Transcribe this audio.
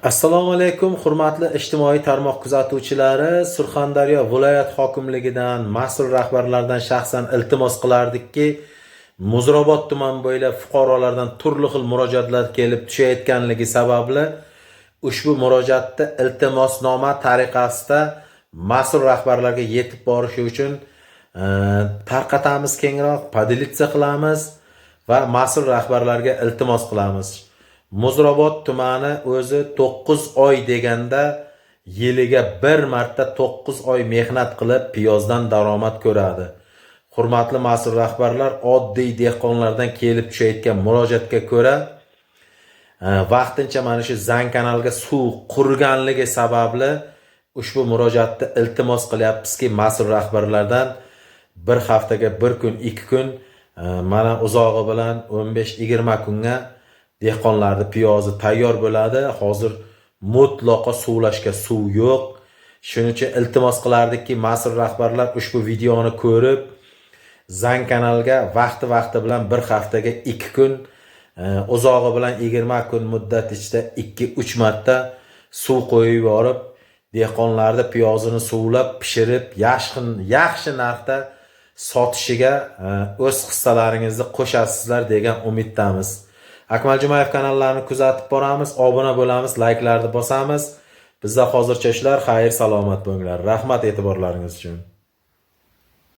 Assalomu alaykum, hurmatli ijtimoiy tarmoq kuzatuvchilari. Surxondaryo viloyat hokimligidan, mas'ul rahbarlardan shaxsan iltimos qilardikki, Muzrabot tuman bo'ylab fuqarolardan turli xil murojaatlar kelib tushayotganligi sababli ushbu murojaatni iltimosnoma tariqasida mas'ul rahbarlarga yetib borishi uchun tarqatamiz, kengroq podelitsiya qilamiz va mas'ul rahbarlarga iltimos qilamiz. Muzrabot tumani o'zi 9 oy deganda yiliga bir marta 9 oy mehnat qilib piyozdan daromad ko'radi. Hurmatli mas'ul rahbarlar, oddiy dehqonlardan kelib tushayotgan murojaatga ko'ra vaqtincha mana shu Zang kanalga suv qurganligi sababli ushbu murojaatni iltimos qilyapmizki, mas'ul rahbarlardan bir haftaga bir kun, 2 kun, mana uzog'i bilan 15-20 kunga dehqonlarning piyozi tayyor bo'ladi. Hozir mutlaqo suvlashga suv yo'q. Shuning uchun iltimos qilardikki, mas'ul rahbarlar ushbu videoni ko'rib, Zang kanalga vaqti bilan bir haftaga 2 kun, uzog'i bilan 20 kun muddat ichida 2-3 marta suv qo'yib yuborib, dehqonlarning piyozini suvlab, pishirib, yaxshi narxda sotishiga o'z hissalaringizni qo'shasizlar degan umiddamiz. Akmal Jumayev kanallarini kuzatib boramiz, obuna bo'lamiz, like'larni bosamiz. Bizda hozircha shular, xayr, salomat bo'linglar. Rahmat e'tiborlaringiz uchun.